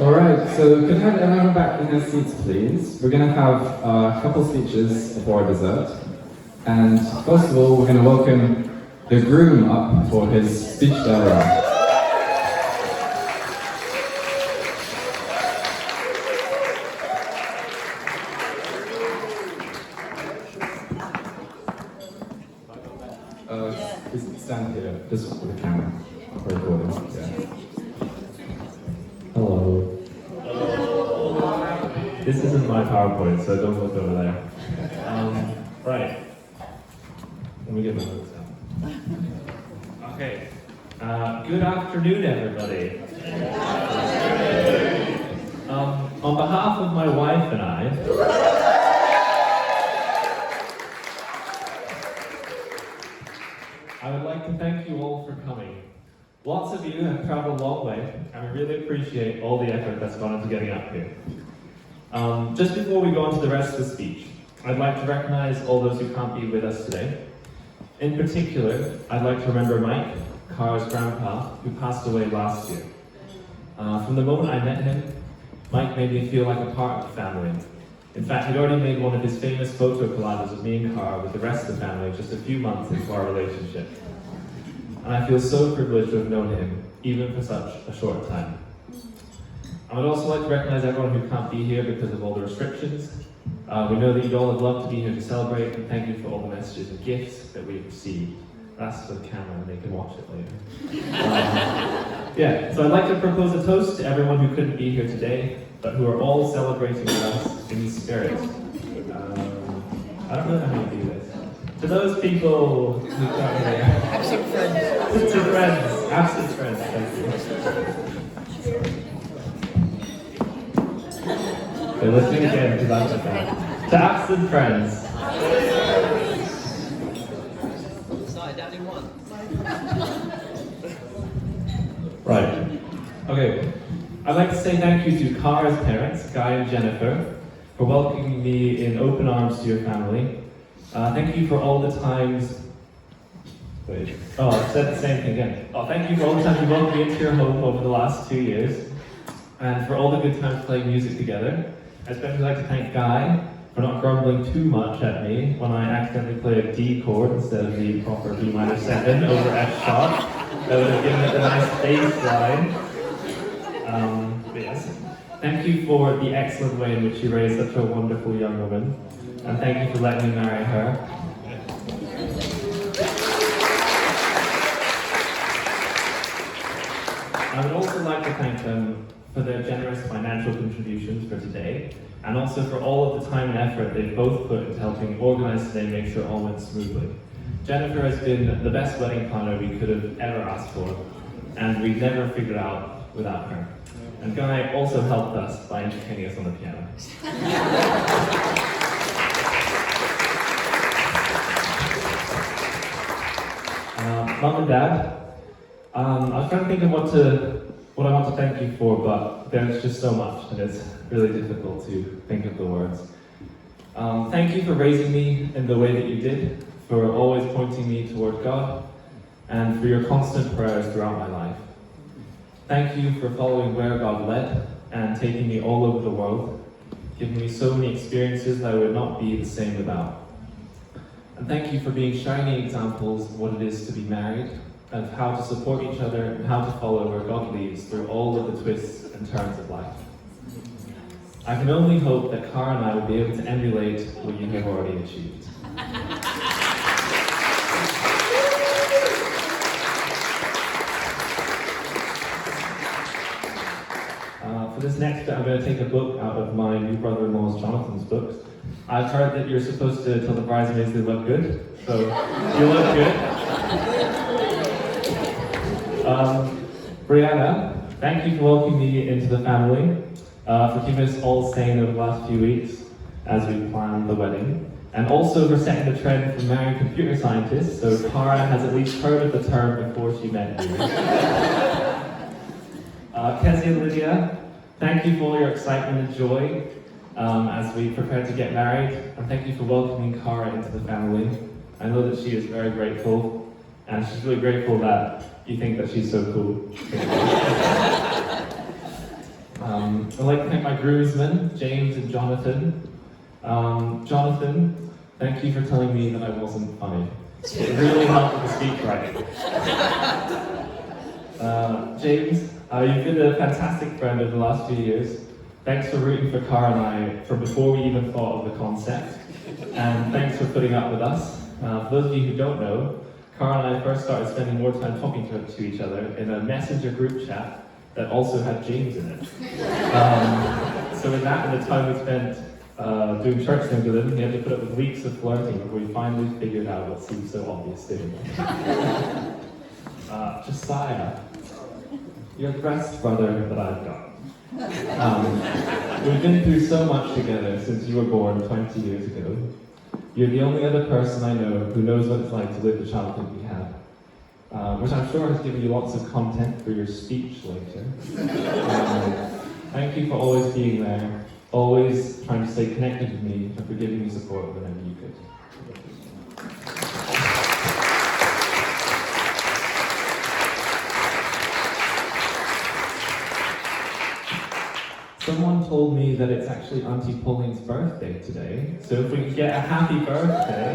Alright, so could I have everyone back in their seats, please? We're going to have a couple speeches before our dessert. And first of all, we're going to welcome the groom up for his speech thereof. Stand here, just for the camera, for recording. Yeah. Hello. This isn't my PowerPoint, so don't look over there. Right. Let me get my notes out. Okay. Good afternoon, everybody. On behalf of my wife and I would like to thank you all for coming. Lots of you have traveled a long way, and we really appreciate all the effort that's gone into getting up here. Just before we go on to the rest of the speech, I'd like to recognize all those who can't be with us today. In particular, I'd like to remember Mike, Cara's grandpa, who passed away last year. From the moment I met him, Mike made me feel like a part of the family. In fact, he'd already made one of his famous photo collages of me and Cara with the rest of the family just a few months into our relationship. And I feel so privileged to have known him, even for such a short time. I would also like to recognize everyone who can't be here because of all the restrictions. We know that you'd all have loved to be here to celebrate, and thank you for all the messages and gifts that we've received. That's for the camera, and they can watch it later. So I'd like to propose a toast to everyone who couldn't be here today, but who are all celebrating with us in spirit. I don't know how many do this. To those people who can't be here. Absent friends. To friends. Absent friends. Thank you. Okay, let's do it again because I'm just bad. To absent friends. Sorry, Daddy won. Right. Okay. I'd like to say thank you to Cara's parents, Guy and Jennifer, for welcoming me in open arms to your family. Thank you for all the times. Wait. Oh, I said the same thing again. Oh, thank you for all the times you welcomed me into your home over the last 2 years, and for all the good times playing music together. I'd especially like to thank Guy for not grumbling too much at me when I accidentally played a D chord instead of the proper B minor 7 over F sharp. That would have given it a nice bass line. But yes, thank you for the excellent way in which you raised such a wonderful young woman, and thank you for letting me marry her. I would also like to thank them for their generous financial contributions for today, and also for all of the time and effort they've both put into helping organize today and make sure it all went smoothly. Jennifer has been the best wedding planner we could have ever asked for, and we'd never figured it out without her. And Guy also helped us by entertaining us on the piano. Mum and Dad, I was trying to think of what I want to thank you for, but there's just so much, and it's really difficult to think of the words. Thank you for raising me in the way that you did, for always pointing me toward God, and for your constant prayers throughout my life. Thank you for following where God led and taking me all over the world, giving me so many experiences that I would not be the same without. And thank you for being shining examples of what it is to be married, of how to support each other and how to follow where God leads through all of the twists and turns of life. I can only hope that Cara and I will be able to emulate what you have already achieved. For this next bit, I'm going to take a book out of my new brother-in-law's Jonathan's books. I've heard that you're supposed to tell the bridesmaids they look good, so you look good. Brianna, thank you for welcoming me into the family, for keeping us all sane over the last few weeks as we planned the wedding, and also for setting the trend for marrying computer scientists, so Cara has at least heard of the term before she met you. Kezia and Lydia, thank you for all your excitement and joy as we prepare to get married, and thank you for welcoming Cara into the family. I know that she is very grateful, and she's really grateful that you think that she's so cool. I'd like to thank my groomsmen, James and Jonathan. Jonathan, thank you for telling me that I wasn't funny. It really helped with the speech writing. James, you've been a fantastic friend over the last few years. Thanks for rooting for Cara and I from before we even thought of the concept. And thanks for putting up with us. For those of you who don't know, Cara and I first started spending more time talking to each other in a messenger group chat that also had James in it. So in that, and the time we spent doing church things with him, he had to put up with weeks of flirting before we finally figured out what seemed so obvious to him. Josiah, you're the best brother that I've got. We've been through so much together since you were born 20 years ago. You're the only other person I know who knows what it's like to live the childhood we had, which I'm sure has given you lots of content for your speech later. Thank you for always being there, always trying to stay connected with me and for giving me support whenever you could. Someone told me that it's actually Auntie Pauline's birthday today, so if we could get a happy birthday.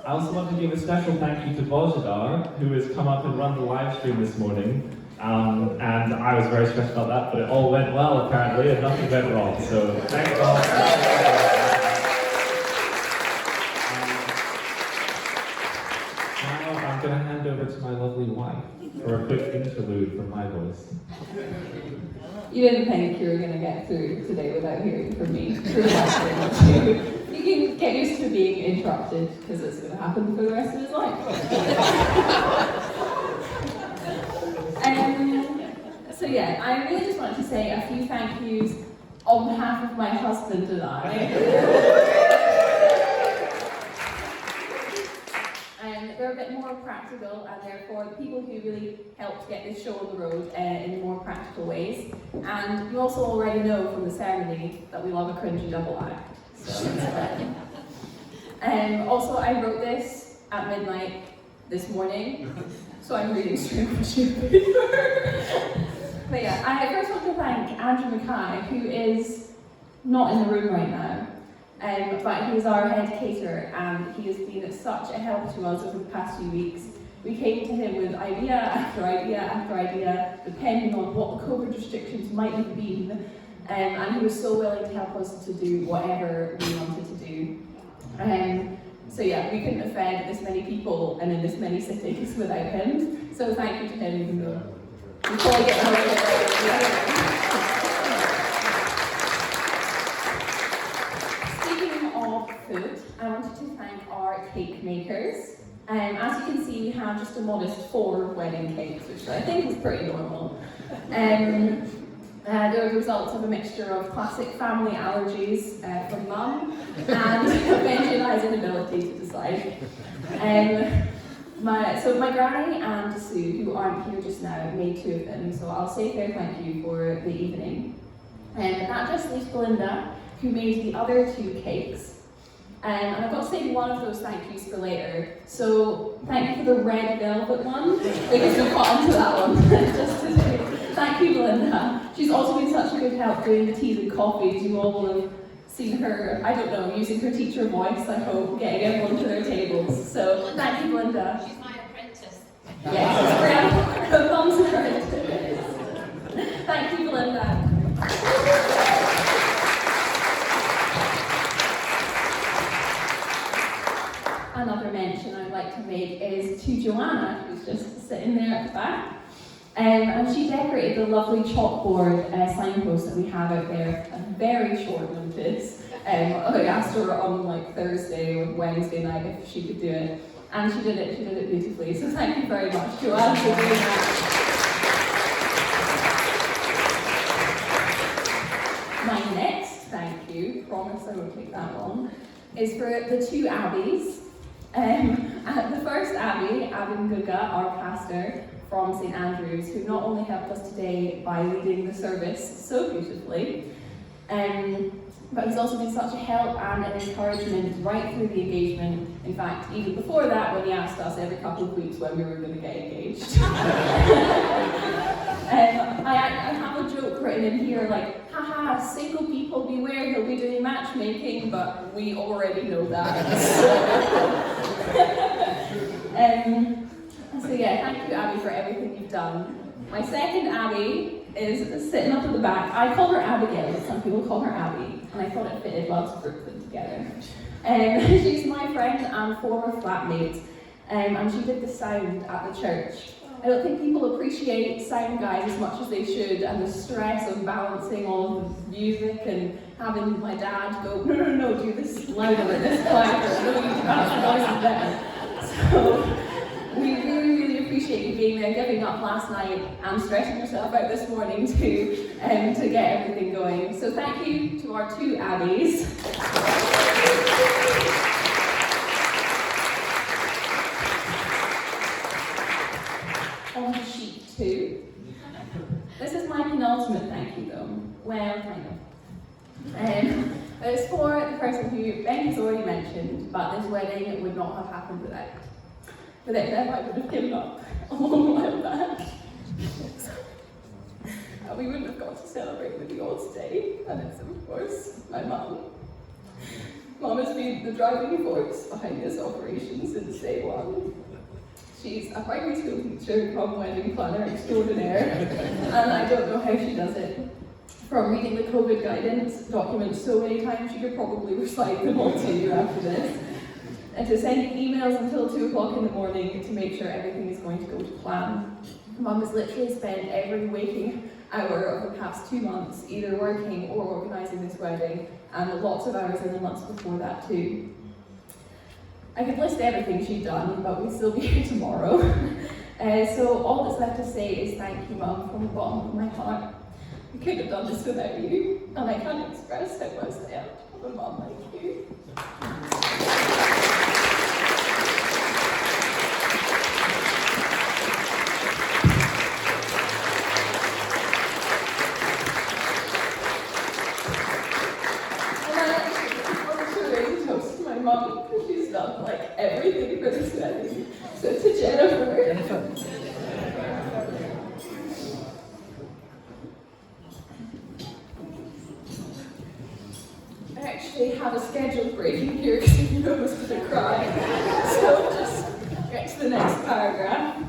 I also want to give a special thank you to Bojidar, who has come up and run the live stream this morning. And I was very stressed about that, but it all went well apparently, and nothing went wrong. So thank God. Now I'm going to hand over to my lovely wife for a quick interlude from my voice. You didn't think you were going to get through today without hearing from me. You can get used to being interrupted because it's going to happen for the rest of his life. So yeah, I really just wanted to say a few thank yous on behalf of my husband and I. They're a bit more practical, and therefore the people who really helped get this show on the road in more practical ways. And you also already know from the ceremony that we love a cringy double act. So also, I wrote this at midnight this morning, so I'm reading straight from sheet paper. But yeah, I first want to thank Andrew Mackay, who is not in the room right now. But he's our head caterer, and he has been such a help to us over the past few weeks. We came to him with idea after idea after idea, depending on what the COVID restrictions might have been, and he was so willing to help us to do whatever we wanted to do. So yeah, we couldn't have fed this many people and in this many cities without him. So thank you to him, even though we probably get the food, I wanted to thank our cake makers. As you can see, we have just a modest 4 wedding cakes, which I think is pretty normal. They're the results of a mixture of classic family allergies from mum and Benji inability to decide. My granny and Sue, who aren't here just now, made 2 of them, so I'll say their thank you for the evening. That just leaves Belinda, who made the other 2 cakes. And I've got to save one of those thank yous for later. So thank you for the red velvet one, because we got into that one just today. Thank you, Belinda. She's also been such a good help doing the teas and coffees. You all will have seen her, I don't know, using her teacher voice, I hope, getting everyone to their tables. So thank you, Belinda. She's my apprentice. Yes, her mum's apprentice. Thank you, Belinda. Another mention I'd like to make is to Joanna, who's just sitting there at the back. And she decorated the lovely chalkboard signpost that we have out there at very short notice. I asked her on like Thursday or Wednesday night if she could do it. And she did it beautifully. So thank you very much, Joanna, for doing that. My next thank you, promise I won't take that long, is for the 2 Abbeys. The first Abby Nguga, our pastor from St Andrews, who not only helped us today by leading the service so beautifully, but he's also been such a help and an encouragement right through the engagement. In fact, even before that, when he asked us every couple of weeks when we were going to get engaged. I have a joke written in here like, haha, single people beware, he'll be doing matchmaking, but we already know that. So yeah, thank you Abby for everything you've done. My second Abby is sitting up at the back. I call her Abigail, but some people call her Abby, and I thought it fitted well to group them together. She's my friend and former flatmate, and she did the sound at the church. I don't think people appreciate sound guys as much as they should, and the stress of balancing all the music and having my dad go, no, do this louder and this quieter, no, you balance the voices better. So we really appreciate you being there, giving up last night and stressing yourself out this morning to get everything going. So thank you to our two Abbies. On sheet 2. This is my penultimate thank you though. Well, kind of. It's for the person who Ben has already mentioned, but this wedding would not have happened without. Without them, I would have given up a long while back. And we wouldn't have got to celebrate with you all today. And it's, of course, my mum. Mum has been the driving force behind this operation since day one. She's a primary school teacher, cum wedding planner extraordinaire, and I don't know how she does it. From reading the COVID guidance documents so many times, she could probably recite them all to you after this. And to sending emails until 2 o'clock in the morning to make sure everything is going to go to plan. Mum has literally spent every waking hour of the past 2 months either working or organising this wedding, and lots of hours in the months before that too. I could list everything she'd done, but we'd still be here tomorrow. So all that's left to say is thank you, Mum, from the bottom of my heart. I couldn't have done this without you, and I can't express how much I am to have a mum like you. Mum, she's done like everything for this wedding. So to Jennifer. I actually have a scheduled break in here because you know I was going to cry. So just get to the next paragraph.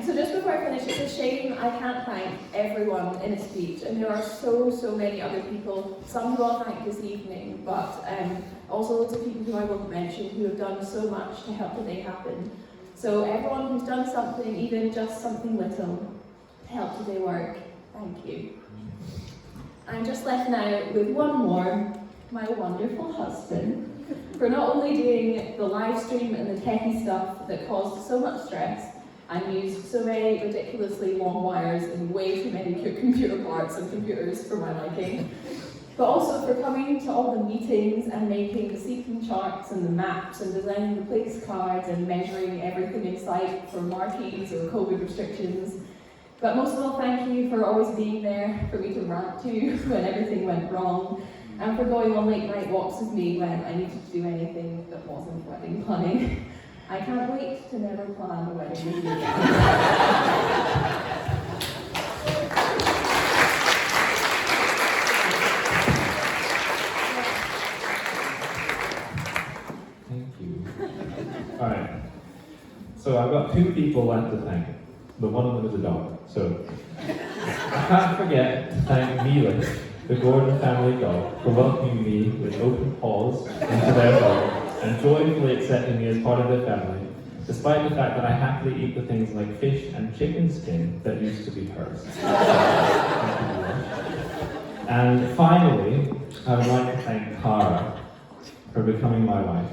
So just before I finish, it's a shame I can't thank everyone in a speech, and there are so many other people, some who I'll thank this evening, but also loads of people who I won't mention who have done so much to help today happen. So everyone who's done something, even just something little, to help today work, thank you. I'm just left now with one more, my wonderful husband, for not only doing the live stream and the techie stuff that caused so much stress, and used so many ridiculously long wires and way too many computer parts and computers for my liking, but also for coming to all the meetings and making the seating charts and the maps and designing the place cards and measuring everything in sight for marquees or COVID restrictions. But most of all, thank you for always being there for me to rant to when everything went wrong, and for going on late night walks with me when I needed to do anything that wasn't wedding planning. I can't wait to never plan a wedding with you again. Thank you. Alright. So I've got 2 people left to thank, but one of them is a dog. So I can't forget to thank Mila, the Gordon family dog, for welcoming me with open paws into their home and joyfully accepting me as part of their family, despite the fact that I happily eat the things like fish and chicken skin that used to be hers. And finally, I would like to thank Cara for becoming my wife.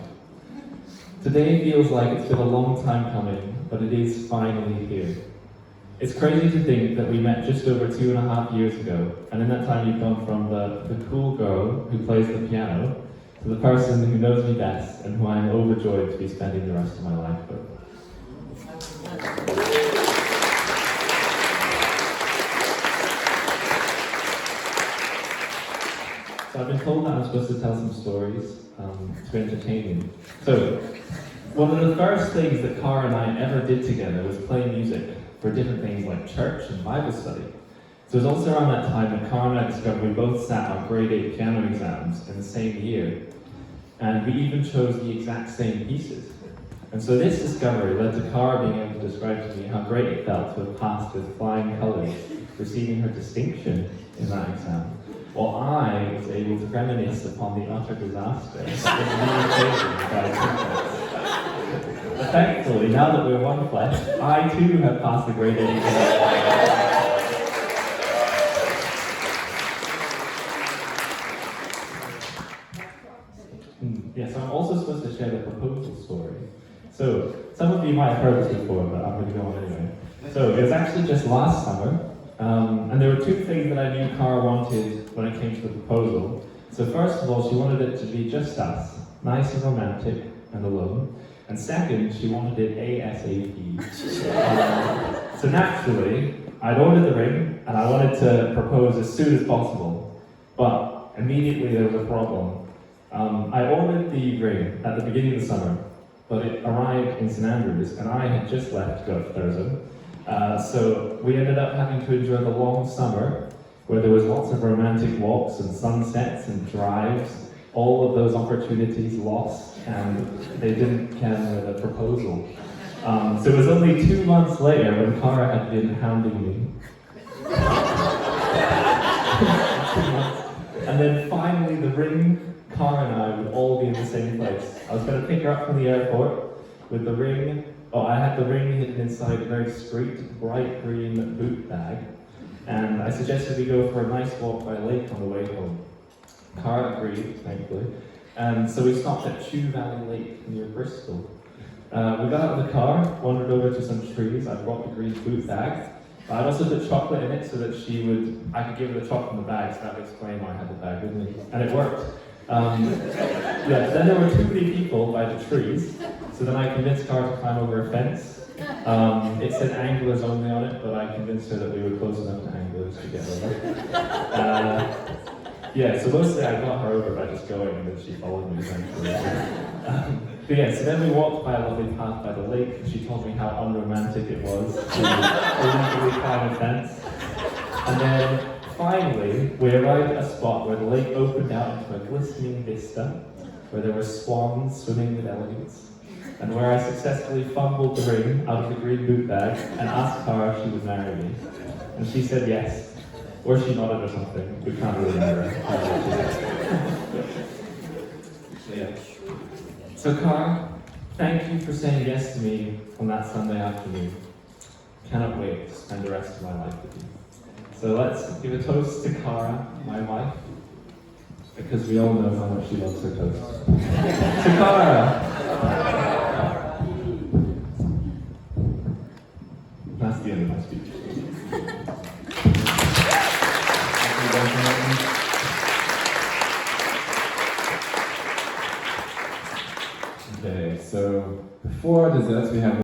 Today feels like it's been a long time coming, but it is finally here. It's crazy to think that we met just over 2.5 years ago, and in that time you've gone from the cool girl who plays the piano to the person who knows me best and who I am overjoyed to be spending the rest of my life with. So I've been told that I'm supposed to tell some stories to entertain you. So, one of the first things that Cara and I ever did together was play music for different things like church and Bible study. So it was also around that time that Cara and I discovered we both sat on grade 8 piano exams in the same year. And we even chose the exact same pieces. And so this discovery led to Cara being able to describe to me how great it felt to have passed with flying colours, receiving her distinction in that exam, while I was able to reminisce upon the utter disaster that was being by subjects. But thankfully, now that we're one flesh, I too have passed the grade 8 exam. Yes, I'm also supposed to share the proposal story. So, some of you might have heard this before, but I'm going to go on anyway. So, it was actually just last summer, and there were two things that I knew Cara wanted when it came to the proposal. So first of all, she wanted it to be just us, nice and romantic and alone. And second, she wanted it ASAP. So naturally, I'd ordered the ring, and I wanted to propose as soon as possible. But immediately there was a problem. I ordered the ring at the beginning of the summer, but it arrived in St Andrews, and I had just left to go to Thursday. So we ended up having to enjoy the long summer, where there was lots of romantic walks and sunsets and drives, all of those opportunities lost, and they didn't count with a proposal. So it was only 2 months later when Cara had been hounding me. 2 months. And then finally the ring, Cara and I would all be in the same place. I was going to pick her up from the airport with the ring. Oh, I had the ring hidden inside a very discreet, bright green boot bag. And I suggested we go for a nice walk by a lake on the way home. Cara agreed, thankfully. And so we stopped at Chew Valley Lake near Bristol. We got out of the car, wandered over to some trees. I brought the green boot bag. I'd also put chocolate in it so that I could give her the chocolate in the bag, so that would explain why I had the bag with me. And it worked. Then there were too many people by the trees, so then I convinced Cara to climb over a fence. It said anglers only on it, but I convinced her that we were close enough to anglers to get over. So mostly I got her over by just going, and then she followed me eventually. So then we walked by a lovely path by the lake, and she told me how unromantic it was to illegally climb a fence. And then finally, we arrived at a spot where the lake opened out into a glistening vista, where there were swans swimming with elegance, and where I successfully fumbled the ring out of the green boot bag and asked Cara if she would marry me. And she said yes. Or she nodded or something. We can't really remember. So Cara, thank you for saying yes to me on that Sunday afternoon. Cannot wait to spend the rest of my life with you. So let's give a toast to Cara, my wife, because we all know how much she loves her toast. To Cara! That's the end of my speech. Okay, so before desserts we have